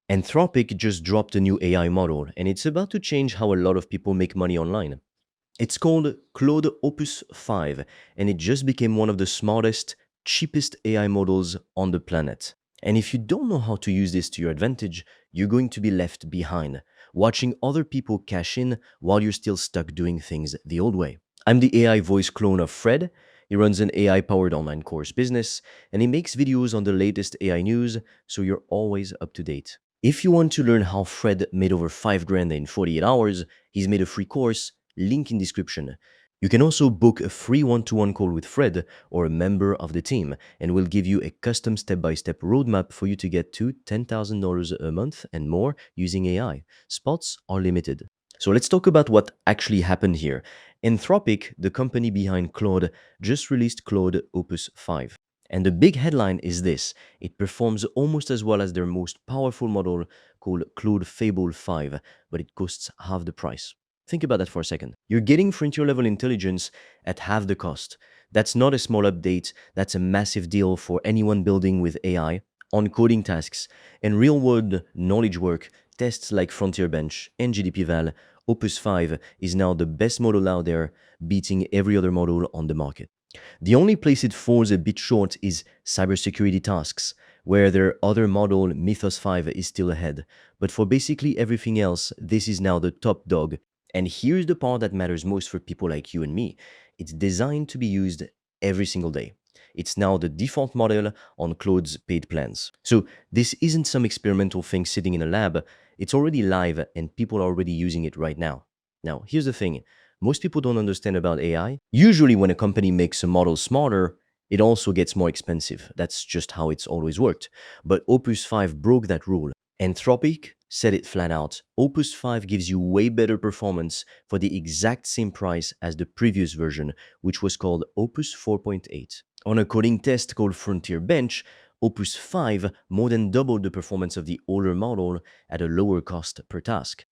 Anthropic just dropped a new AI model, and it's about to change how a lot of people make money online. It's called Claude Opus 5, and it just became one of the smartest, cheapest AI models on the planet. And if you don't know how to use this to your advantage, you're going to be left behind, watching other people cash in while you're still stuck doing things the old way. I'm the AI voice clone of Fred. He runs an AI powered online course business, and he makes videos on the latest AI news, so you're always up to date. If you want to learn how Fred made over 5 grand in 48 hours, he's made a free course, link in description. You can also book a free one-to-one call with Fred or a member of the team, and we'll give you a custom step-by-step roadmap for you to get to $10,000 a month and more using AI. Spots are limited. So let's talk about what actually happened here. Anthropic, the company behind Claude, just released Claude Opus 5. And the big headline is this: it performs almost as well as their most powerful model called Claude Fable 5, but it costs half the price. Think about that for a second. You're getting frontier level intelligence at half the cost. That's not a small update, that's a massive deal for anyone building with AI, on coding tasks, and real world knowledge work. Tests like Frontier Bench and GDPval, Opus 5 is now the best model out there, beating every other model on the market. The only place it falls a bit short is cybersecurity tasks, where their other model, Mythos 5, is still ahead. But for basically everything else, this is now the top dog. And here's the part that matters most for people like you and me: it's designed to be used every single day. It's now the default model on Claude's paid plans. So this isn't some experimental thing sitting in a lab, it's already live and people are already using it right now. Now, here's the thing: most people don't understand about AI. Usually, when a company makes a model smarter, it also gets more expensive. That's just how it's always worked. But Opus 5 broke that rule. Anthropic said it flat out: Opus 5 gives you way better performance for the exact same price as the previous version, which was called Opus 4.8. On a coding test called Frontier Bench, Opus 5 more than doubled the performance of the older model at a lower cost per task.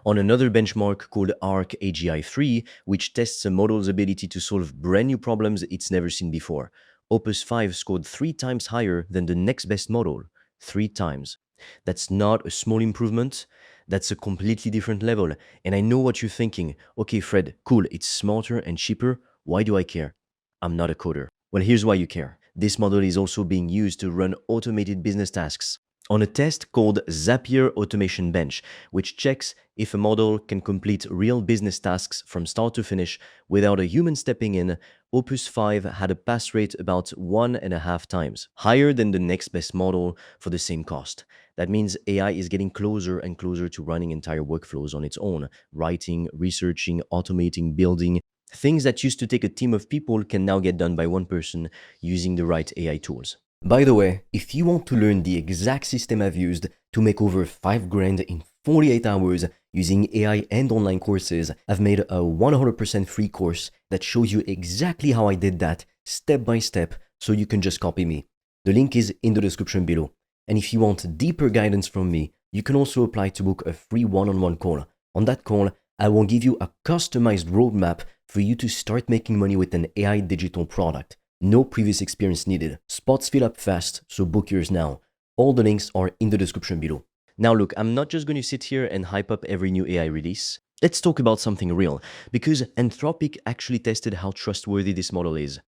On another benchmark called ARC AGI 3, which tests a model's ability to solve brand new problems it's never seen before, Opus 5 scored 3 times higher than the next best model. 3 times. That's not a small improvement, that's a completely different level. And I know what you're thinking: okay, Fred, cool, it's smarter and cheaper. Why do I care? I'm not a coder. Well, here's why you care. This model is also being used to run automated business tasks on a test called Zapier Automation Bench, which checks if a model can complete real business tasks from start to finish without a human stepping in. Opus 5 had a pass rate about 1.5 times higher than the next best model for the same cost. That means AI is getting closer and closer to running entire workflows on its own: writing, researching, automating, building. Things that used to take a team of people can now get done by one person using the right AI tools. By the way, if you want to learn the exact system I've used to make over 5 grand in 48 hours using AI and online courses, I've made a 100% free course that shows you exactly how I did that step by step, so you can just copy me. The link is in the description below. And if you want deeper guidance from me, you can also apply to book a free one-on-one call. On that call, I will give you a customized roadmap for you to start making money with an AI digital product. No previous experience needed. Spots fill up fast, so book yours now. All the links are in the description below. Now look, I'm not just going to sit here and hype up every new AI release. Let's talk about something real, because Anthropic actually tested how trustworthy this model is.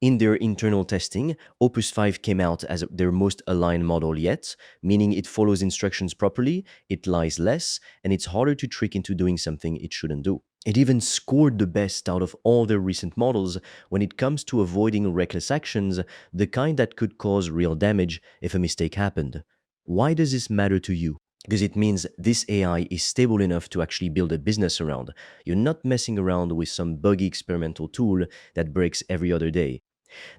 In their internal testing, Opus 5 came out as their most aligned model yet, meaning it follows instructions properly, it lies less, and it's harder to trick into doing something it shouldn't do. It even scored the best out of all their recent models when it comes to avoiding reckless actions, the kind that could cause real damage if a mistake happened. Why does this matter to you? Because it means this AI is stable enough to actually build a business around. You're not messing around with some buggy experimental tool that breaks every other day.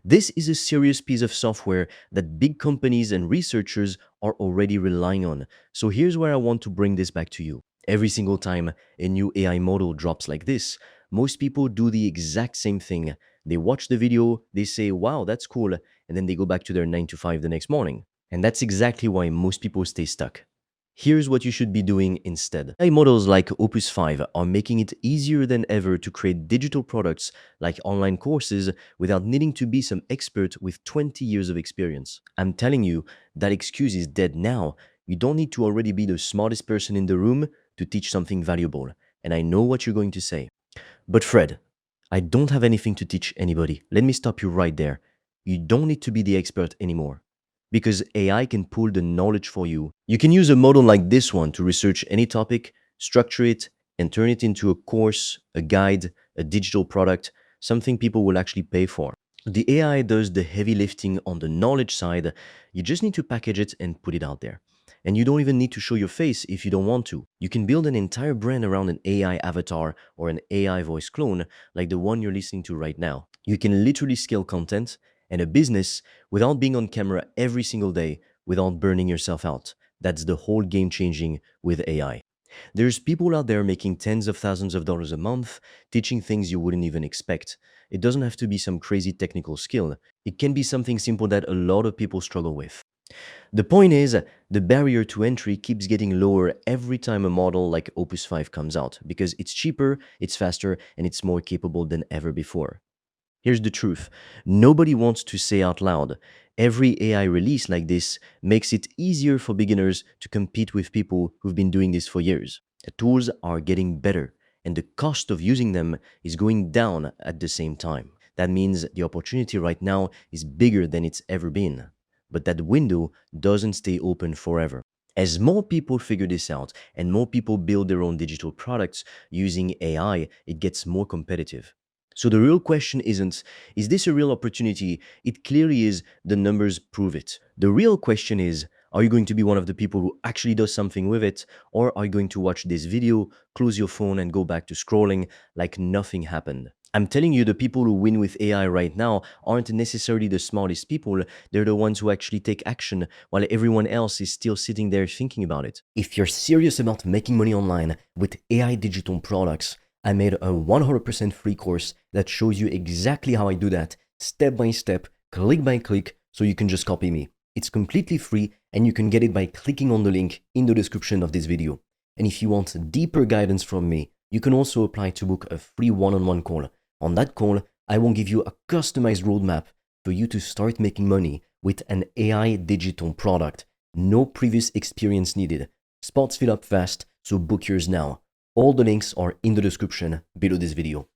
This is a serious piece of software that big companies and researchers are already relying on. So here's where I want to bring this back to you. Every single time a new AI model drops like this, most people do the exact same thing. They watch the video, they say, wow, that's cool, and then they go back to their 9 to 5 the next morning. And that's exactly why most people stay stuck. Here's what you should be doing instead. AI models like Opus 5 are making it easier than ever to create digital products like online courses without needing to be some expert with 20 years of experience. I'm telling you, that excuse is dead now. You don't need to already be the smartest person in the room to teach something valuable. And I know what you're going to say. But Fred, I don't have anything to teach anybody. Let me stop you right there. You don't need to be the expert anymore because AI can pull the knowledge for you. You can use a model like this one to research any topic, structure it, and turn it into a course, a guide, a digital product, something people will actually pay for. The AI does the heavy lifting on the knowledge side. You just need to package it and put it out there. And you don't even need to show your face if you don't want to. You can build an entire brand around an AI avatar or an AI voice clone like the one you're listening to right now. You can literally scale content and a business without being on camera every single day, without burning yourself out. That's the whole game changing with AI. There's people out there making tens of thousands of dollars a month, teaching things you wouldn't even expect. It doesn't have to be some crazy technical skill. It can be something simple that a lot of people struggle with. The point is, the barrier to entry keeps getting lower every time a model like Opus 5 comes out because it's cheaper, it's faster, and it's more capable than ever before. Here's the truth. Nobody wants to say out loud. Every AI release like this makes it easier for beginners to compete with people who've been doing this for years. The tools are getting better, and the cost of using them is going down at the same time. That means the opportunity right now is bigger than it's ever been. But that window doesn't stay open forever. As more people figure this out and more people build their own digital products using AI, it gets more competitive. So the real question isn't, is this a real opportunity? It clearly is, the numbers prove it. The real question is, are you going to be one of the people who actually does something with it? Or are you going to watch this video, close your phone and go back to scrolling like nothing happened? I'm telling you, the people who win with AI right now aren't necessarily the smartest people. They're the ones who actually take action while everyone else is still sitting there thinking about it. If you're serious about making money online with AI digital products, I made a 100% free course that shows you exactly how I do that, step by step, click by click, so you can just copy me. It's completely free and you can get it by clicking on the link in the description of this video. And if you want deeper guidance from me, you can also apply to book a free one-on-one call. On that call, I will give you a customized roadmap for you to start making money with an AI digital product. No previous experience needed. Spots fill up fast, so book yours now. All the links are in the description below this video.